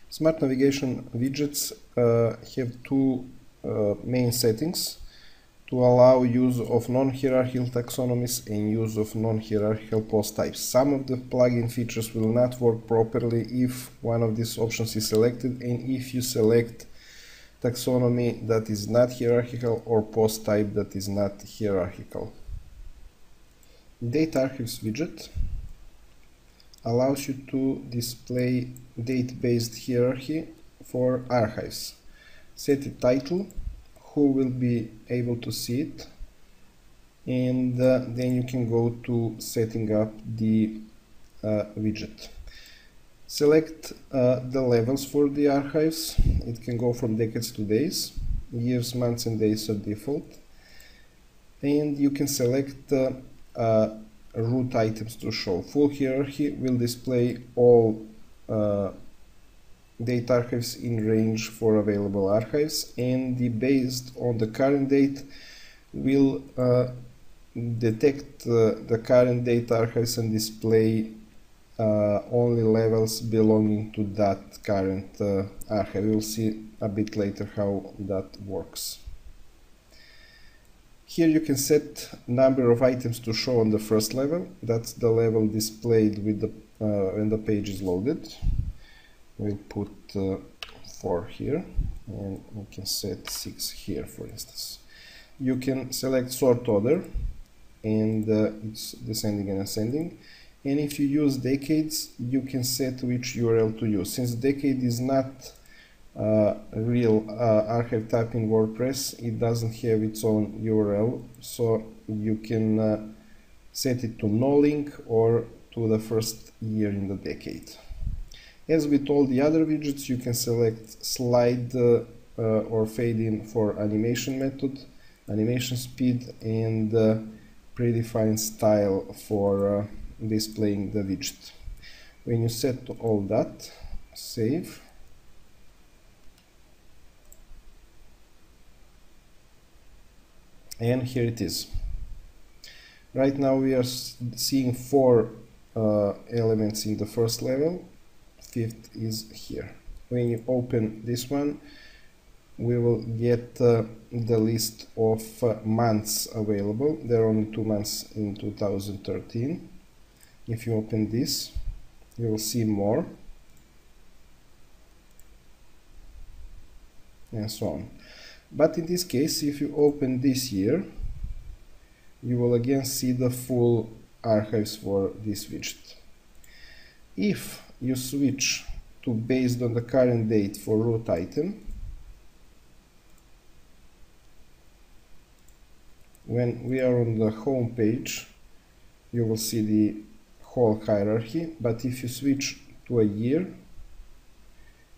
Smart navigation widgets have two main settings to allow use of non-hierarchical taxonomies and use of non-hierarchical post types. Some of the plugin features will not work properly if one of these options is selected and if you select taxonomy that is not hierarchical or post type that is not hierarchical. Date Archives widget allows you to display date-based hierarchy for archives. Set a title, who will be able to see it, and then you can go to setting up the widget. Select the levels for the archives. It can go from decades to days. Years, months and days are default. And you can select root items to show. Full hierarchy will display all date archives in range for available archives, and based on the current date will detect the current date archives and display only levels belonging to that current archive. We'll see a bit later how that works. Here you can set number of items to show on the first level. That's the level displayed with the when the page is loaded. We'll put 4 here, and we can set 6 here, for instance. You can select sort order, and it's descending and ascending. And if you use decades, you can set which URL to use. Since decade is not a real archive type in WordPress, it doesn't have its own URL, so you can set it to no link or to the first year in the decade. As with all the other widgets, you can select slide or fade in for animation method, animation speed, and predefined style for displaying the widget. When you set all that, save. And here it is. Right now we are seeing 4 elements in the first level. 5th is here. When you open this one, we will get the list of months available. There are only 2 months in 2013. If you open this, you will see more, and so on. But in this case, if you open this year, you will again see the full archives for this widget. If you switch to based on the current date for root item, when we are on the home page, you will see the whole hierarchy, but if you switch to a year,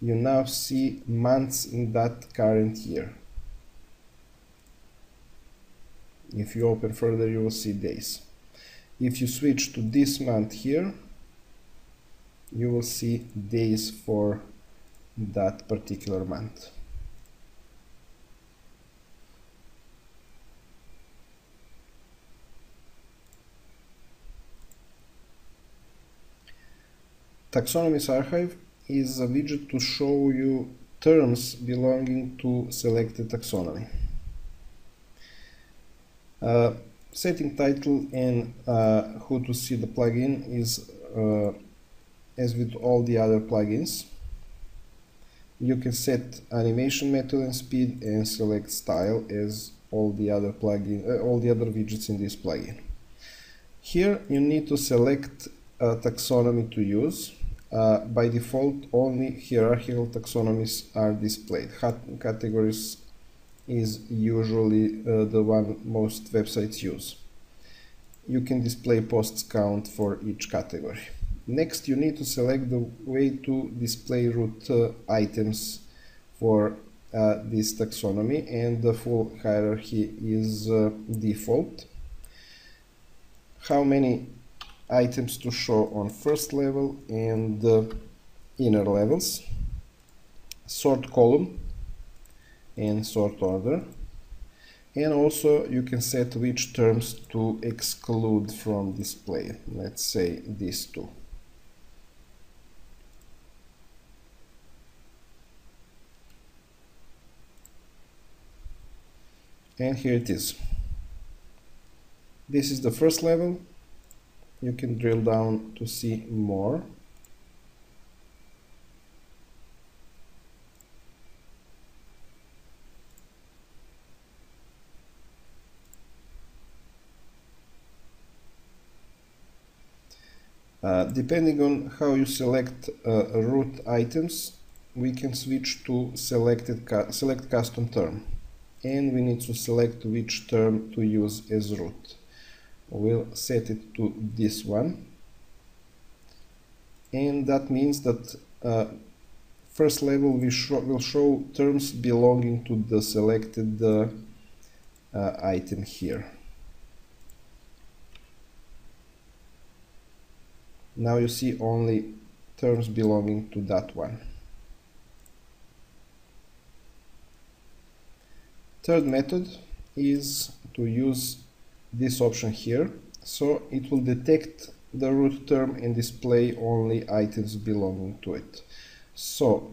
you now see months in that current year. If you open further, you will see days. If you switch to this month here, you will see days for that particular month. Taxonomies Archive is a widget to show you terms belonging to selected taxonomy. Setting title and who to see the plugin is as with all the other plugins. You can set animation method and speed and select style as all the other widgets in this plugin. Here you need to select a taxonomy to use. By default, only hierarchical taxonomies are displayed. Categories is usually the one most websites use. You can display posts count for each category. Next, you need to select the way to display root items for this taxonomy, and the full hierarchy is default. How many items to show on first level and inner levels, sort column and sort order, and also you can set which terms to exclude from display. Let's say these two. and here it is. This is the first level. You can drill down to see more. Depending on how you select root items, we can switch to select custom term, and we need to select which term to use as root. We'll set it to this one, and that means that first level will show terms belonging to the selected item here. Now you see only terms belonging to that one. Third method is to use this option here, so it will detect the root term and display only items belonging to it. So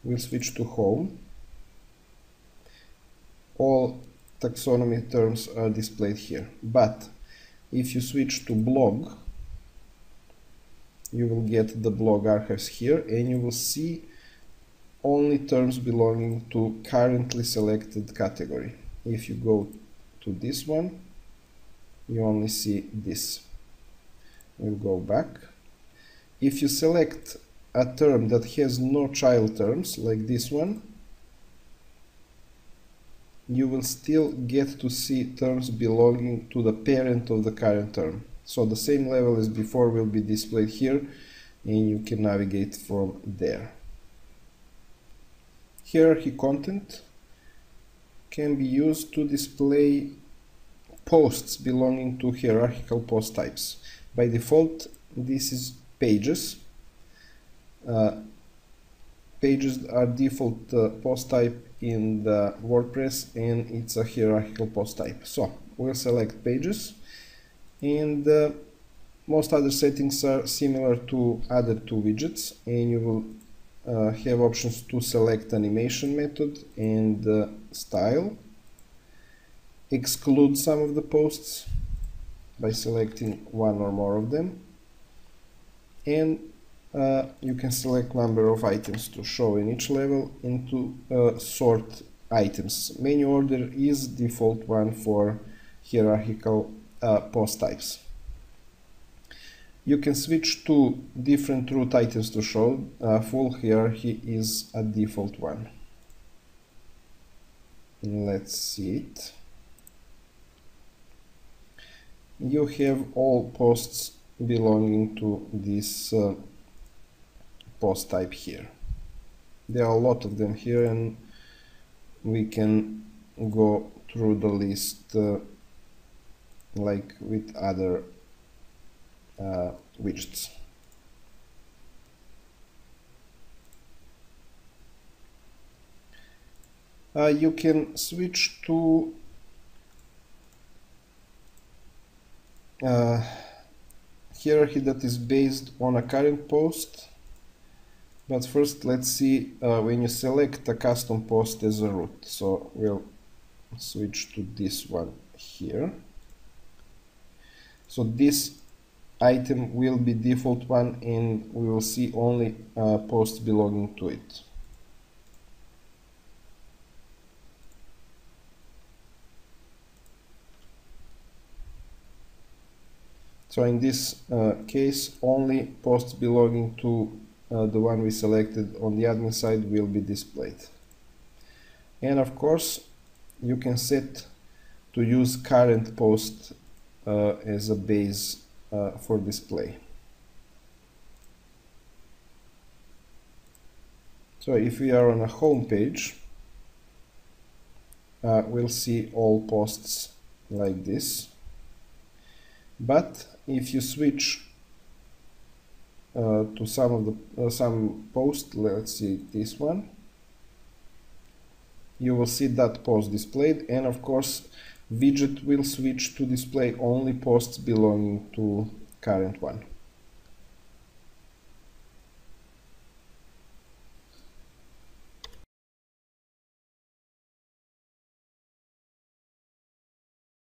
we'll switch to home. All taxonomy terms are displayed here, but if you switch to blog, you will get the blog archives here, and you will see only terms belonging to currently selected category. If you go to this one, you only see this. We'll go back. If you select a term that has no child terms, like this one, you will still get to see terms belonging to the parent of the current term. So the same level as before will be displayed here, and you can navigate from there. Hierarchy content can be used to display posts belonging to hierarchical post types. By default, this is pages. Pages are default post type in the WordPress, and it's a hierarchical post type. So we'll select pages, and most other settings are similar to other two widgets, and you will have options to select animation method and style, exclude some of the posts by selecting one or more of them, and you can select number of items to show in each level, and to sort items. Menu order is default one for hierarchical post types. You can switch to different root items to show. Full hierarchy is a default one. Let's see it. You have all posts belonging to this post type here. There are a lot of them here, and we can go through the list like with other widgets. You can switch to hierarchy that is based on a current post. But first, let's see when you select a custom post as a root. So we'll switch to this one here. So this item will be default one, and we will see only posts belonging to it. So in this case, only posts belonging to the one we selected on the admin side will be displayed. And of course, you can set to use current post as a base for display. So if we are on a home page, we'll see all posts like this. But if you switch to some post, let's see this one, you will see that post displayed, and of course widget will switch to display only posts belonging to current one.